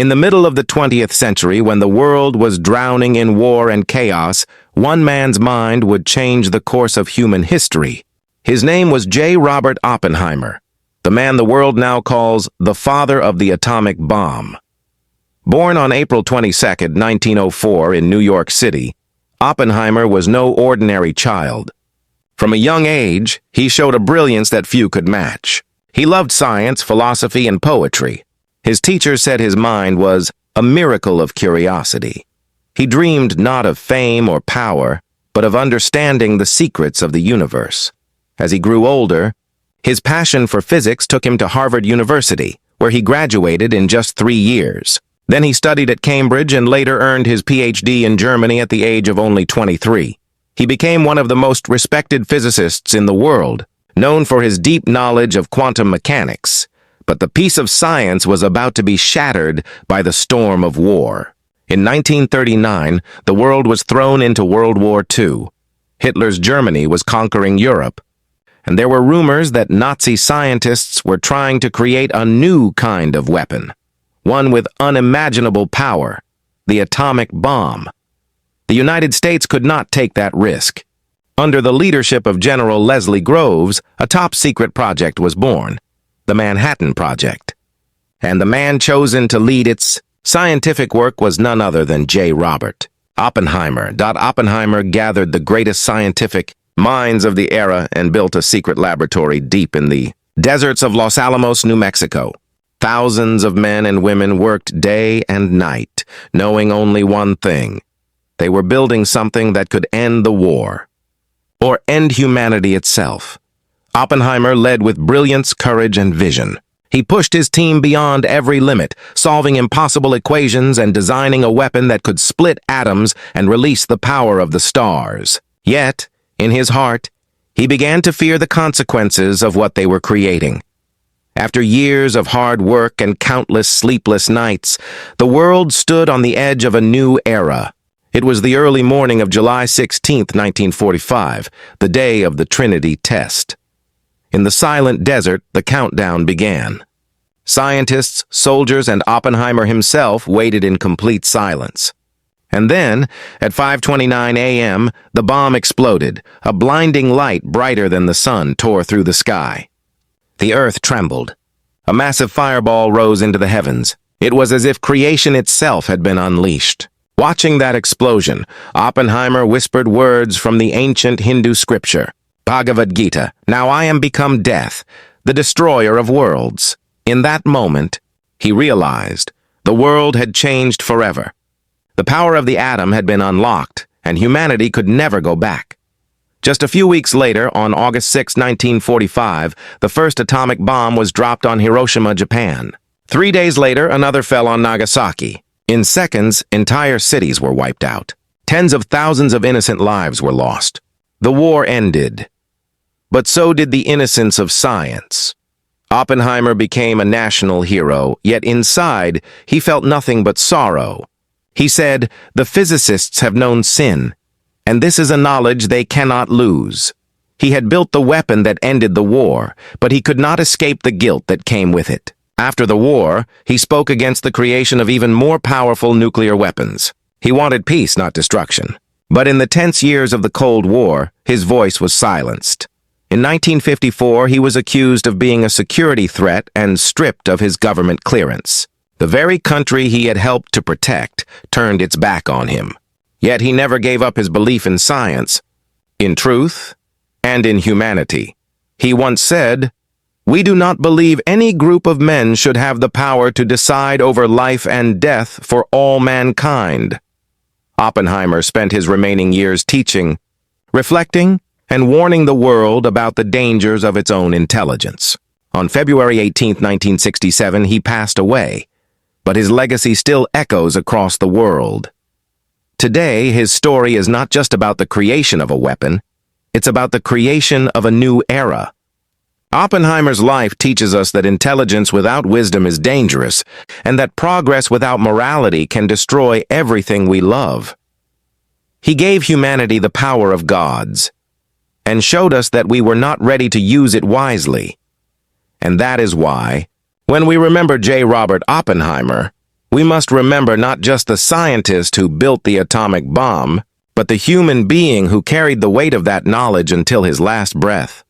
In the middle of the 20th century, when the world was drowning in war and chaos, one man's mind would change the course of human history. His name was Robert Oppenheimer, the man the world now calls the father of the atomic bomb. Born on April 22, 1904 in New York City, Oppenheimer was no ordinary child. From a young age, he showed a brilliance that few could match. He loved science, philosophy, and poetry. His teachers said his mind was a miracle of curiosity. He dreamed not of fame or power, but of understanding the secrets of the universe. As he grew older, his passion for physics took him to Harvard University, where he graduated in just 3 years. Then he studied at Cambridge and later earned his PhD in Germany at the age of only 23. He became one of the most respected physicists in the world, known for his deep knowledge of quantum mechanics. But the peace of science was about to be shattered by the storm of war. In 1939, the world was thrown into World War II. Hitler's Germany was conquering Europe, and there were rumors that Nazi scientists were trying to create a new kind of weapon, one with unimaginable power, the atomic bomb. The United States could not take that risk. Under the leadership of General Leslie Groves, a top-secret project was born, the Manhattan Project. And the man chosen to lead its scientific work was none other than Robert Oppenheimer. Oppenheimer gathered the greatest scientific minds of the era and built a secret laboratory deep in the deserts of Los Alamos, New Mexico. Thousands of men and women worked day and night, knowing only one thing. They were building something that could end the war, or end humanity itself. Oppenheimer led with brilliance, courage, and vision. He pushed his team beyond every limit, solving impossible equations and designing a weapon that could split atoms and release the power of the stars. Yet, in his heart, he began to fear the consequences of what they were creating. After years of hard work and countless sleepless nights, the world stood on the edge of a new era. It was the early morning of July 16, 1945, the day of the Trinity test. In the silent desert, the countdown began. Scientists, soldiers, and Oppenheimer himself waited in complete silence. And then, at 5:29 a.m., the bomb exploded. A blinding light brighter than the sun tore through the sky. The earth trembled. A massive fireball rose into the heavens. It was as if creation itself had been unleashed. Watching that explosion, Oppenheimer whispered words from the ancient Hindu scripture, Bhagavad Gita, "Now I am become death, the destroyer of worlds." In that moment, he realized the world had changed forever. The power of the atom had been unlocked, and humanity could never go back. Just a few weeks later, on August 6, 1945, the first atomic bomb was dropped on Hiroshima, Japan. 3 days later, another fell on Nagasaki. In seconds, entire cities were wiped out. Tens of thousands of innocent lives were lost. The war ended. But so did the innocence of science. Oppenheimer became a national hero, yet inside, he felt nothing but sorrow. He said, "The physicists have known sin, and this is a knowledge they cannot lose." He had built the weapon that ended the war, but he could not escape the guilt that came with it. After the war, he spoke against the creation of even more powerful nuclear weapons. He wanted peace, not destruction. But in the tense years of the Cold War, his voice was silenced. In 1954, he was accused of being a security threat and stripped of his government clearance. The very country he had helped to protect turned its back on him. Yet he never gave up his belief in science, in truth, and in humanity. He once said, "We do not believe any group of men should have the power to decide over life and death for all mankind." Oppenheimer spent his remaining years teaching, reflecting, and warning the world about the dangers of its own intelligence. On February 18, 1967, he passed away, but his legacy still echoes across the world. Today, his story is not just about the creation of a weapon, it's about the creation of a new era. Oppenheimer's life teaches us that intelligence without wisdom is dangerous, and that progress without morality can destroy everything we love. He gave humanity the power of gods, and showed us that we were not ready to use it wisely. And that is why, when we remember Robert Oppenheimer, We must remember not just the scientist who built the atomic bomb, but the human being who carried the weight of that knowledge until his last breath.